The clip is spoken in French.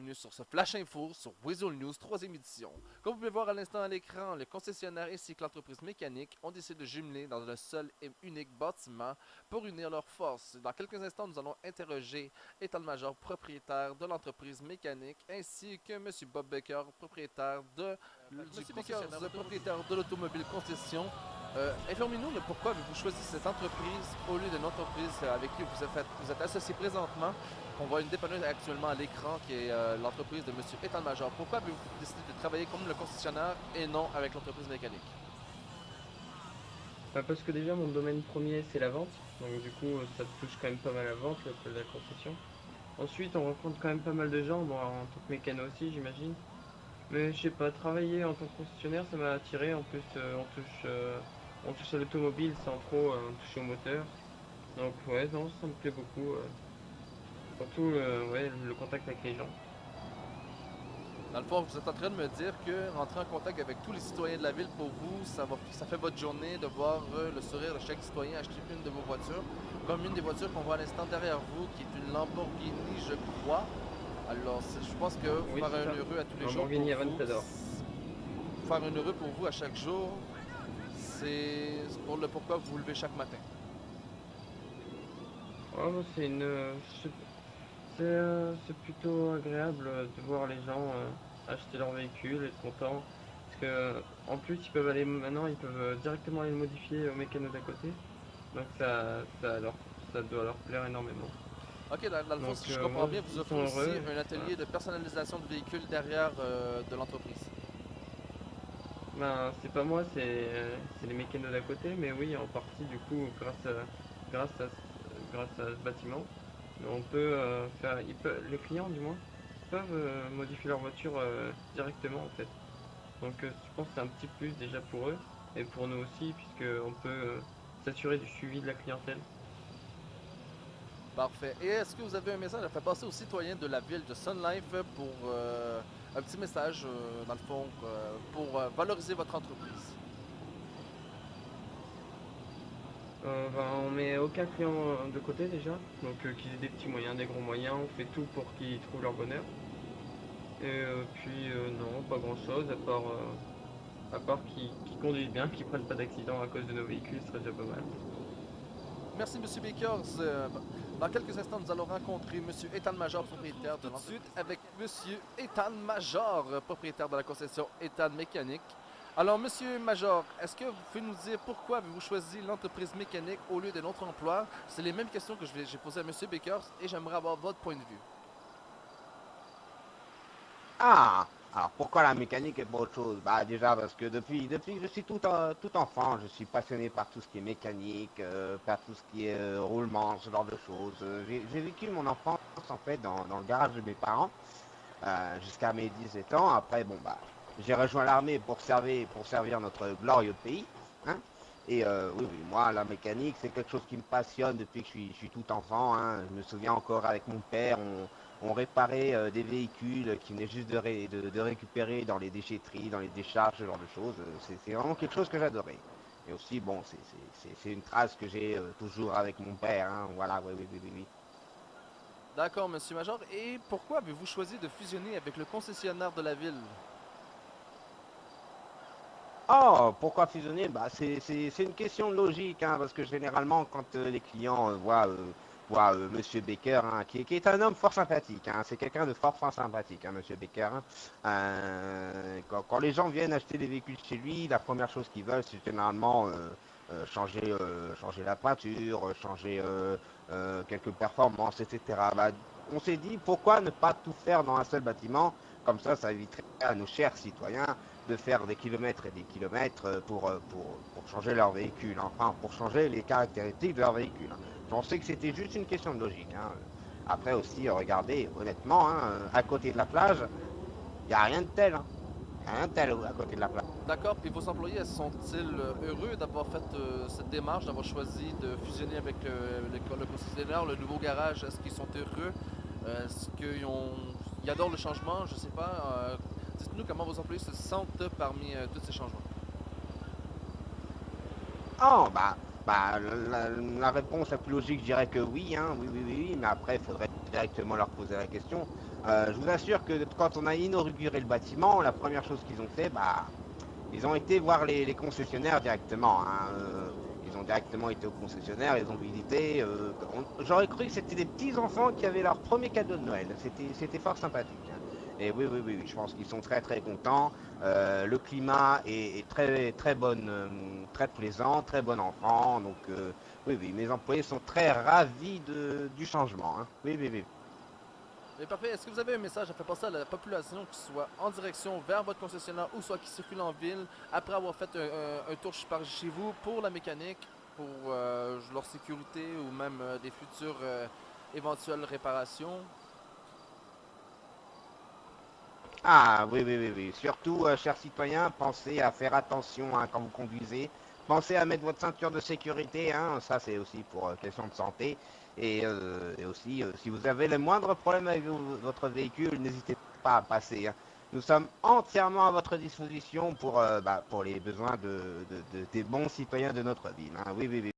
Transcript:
bienvenue sur ce Flash Info sur Weasel News 3e édition. Comme vous pouvez voir à l'instant à l'écran, le concessionnaire ainsi que l'entreprise mécanique ont décidé de jumeler dans le seul et unique bâtiment pour unir leurs forces. Dans quelques instants, nous allons interroger État-major propriétaire de l'entreprise mécanique ainsi que M. Bob Baker, propriétaire du concessionnaire propriétaire de l'automobile concession. Informez-nous de pourquoi avez-vous choisi cette entreprise au lieu d'une entreprise avec qui vous êtes associé présentement. On voit une dépanneuse actuellement à l'écran qui est l'entreprise de M. État-major. Pourquoi avez-vous décidé de travailler comme le concessionnaire et non avec l'entreprise mécanique? Parce que déjà mon domaine premier c'est la vente, donc du coup ça touche quand même pas mal à la vente, la concession. Ensuite on rencontre quand même pas mal de gens, bon en tant que mécano aussi j'imagine. Mais je sais pas, travailler en tant que concessionnaire ça m'a attiré, en plus on touche à l'automobile sans trop toucher au moteur. Donc ouais non ça me plaît beaucoup, surtout ouais, le contact avec les gens. Dans le fond, vous êtes en train de me dire que rentrer en contact avec tous les citoyens de la ville, pour vous, ça fait votre journée de voir le sourire de chaque citoyen acheter une de vos voitures, comme une des voitures qu'on voit à l'instant derrière vous, qui est une Lamborghini, je crois. Alors, je pense que Oui faire c'est un ça, heureux à tous les jours pour Lamborghini vous, Aventador. faire un heureux pour vous à chaque jour, c'est pour le pourquoi vous vous levez chaque matin. Oh, bah, c'est plutôt agréable de voir les gens acheter leur véhicule, être contents. Parce que en plus ils peuvent aller maintenant ils peuvent directement aller le modifier au mécano d'à côté. Donc ça doit leur plaire énormément. Ok, dans le fond, Donc si je comprends ouais, bien, vous ils offrez sont aussi heureux. un Voilà. atelier de personnalisation de véhicules derrière de l'entreprise. Ben c'est pas moi, c'est les mécanos d'à côté, mais oui en partie du coup grâce à grâce à ce bâtiment, on peut les clients du moins peuvent modifier leur voiture directement en fait. Donc je pense que c'est un petit plus déjà pour eux et pour nous aussi puisqu'on peut s'assurer du suivi de la clientèle. Parfait. Et est-ce que vous avez un message à faire passer aux citoyens de la ville de Sun Life pour un petit message, dans le fond, pour valoriser votre entreprise? Ben, on met aucun client de côté déjà, donc qu'ils aient des petits moyens, des gros moyens, on fait tout pour qu'ils trouvent leur bonheur. Et puis non, pas grand chose à part qu'ils conduisent bien, qu'ils prennent pas d'accident à cause de nos véhicules, ce serait déjà pas mal. Merci, Monsieur Bakers. Dans quelques instants, nous allons rencontrer Monsieur Ethan Major, propriétaire de l'entreprise. Tout de suite avec Monsieur Ethan Major, propriétaire de la concession Ethan Mécanique. Alors, Monsieur Major, est-ce que vous pouvez nous dire pourquoi avez-vous choisi l'entreprise mécanique au lieu d'un autre emploi? C'est les mêmes questions que j'ai posées à Monsieur Bakers et j'aimerais avoir votre point de vue. Ah, alors pourquoi la mécanique et pas autre chose? Bah déjà parce que depuis que je suis tout enfant, je suis passionné par tout ce qui est mécanique, par tout ce qui est roulement, ce genre de choses. J'ai vécu mon enfance en fait dans le garage de mes parents jusqu'à mes 17 ans. Après, bon bah, j'ai rejoint l'armée pour servir notre glorieux pays, hein. Et oui, oui, moi, la mécanique, c'est quelque chose qui me passionne depuis que je suis tout enfant, hein. Je me souviens encore avec mon père, on réparait des véhicules qui venaient juste de récupérer dans les déchetteries, dans les décharges, ce genre de choses. C'est vraiment quelque chose que j'adorais. Et aussi, bon, c'est une trace que j'ai toujours avec mon père, hein. Voilà, oui, oui, oui, oui, oui. D'accord, Monsieur Major. Et pourquoi avez-vous choisi de fusionner avec le concessionnaire de la ville? Oh, pourquoi fusionner? Bah, c'est une question de logique, hein, parce que généralement, quand les clients voient Monsieur Baker, hein, qui est un homme fort sympathique, hein, c'est quelqu'un de fort, fort sympathique, hein, Monsieur Baker, hein. Quand les gens viennent acheter des véhicules chez lui, la première chose qu'ils veulent, c'est généralement changer la peinture, changer quelques performances, etc. Bah, on s'est dit, pourquoi ne pas tout faire dans un seul bâtiment? Comme ça éviterait à nos chers citoyens de faire des kilomètres et des kilomètres pour changer leur véhicule, enfin pour changer les caractéristiques de leur véhicule, hein. Je pensais que c'était juste une question de logique, hein. Après aussi, regardez, honnêtement, hein, à côté de la plage, il n'y a rien de tel, hein. Rien de tel à côté de la plage. D'accord. Puis vos employés, sont-ils heureux d'avoir fait cette démarche, d'avoir choisi de fusionner avec le concessionnaire, le nouveau garage? Est-ce qu'ils sont heureux? Est-ce ils adorent le changement? Je sais pas. Dites-nous comment vos employés se sentent parmi tous ces changements. Oh, bah, Bah, la réponse la plus logique, je dirais que oui, hein, oui, oui, oui, oui, mais après, il faudrait directement leur poser la question. Je vous assure que quand on a inauguré le bâtiment, la première chose qu'ils ont fait, bah, ils ont été voir les concessionnaires directement, hein, ils ont directement été au concessionnaire, ils ont visité. J'aurais cru que c'était des petits enfants qui avaient leur premier cadeau de Noël. C'était fort sympathique, hein. Et oui, oui, oui, oui, je pense qu'ils sont très très contents. Le climat est très très bonne, très plaisant, très bon enfant. Donc oui, oui, mes employés sont très ravis du changement, hein. Oui, oui, oui. Mais parfait, est-ce que vous avez un message à faire passer à la population qui soit en direction vers votre concessionnaire ou soit qui circule en ville après avoir fait un tour par chez vous pour la mécanique, pour leur sécurité ou même des futures éventuelles réparations? Ah oui, oui, oui, oui. Surtout, chers citoyens, pensez à faire attention, hein, quand vous conduisez. Pensez à mettre votre ceinture de sécurité, hein. Ça, c'est aussi pour question de santé. Et aussi, si vous avez le moindre problème avec votre véhicule, n'hésitez pas à passer, hein. Nous sommes entièrement à votre disposition pour les besoins des bons citoyens de notre ville, hein. Oui, oui, oui.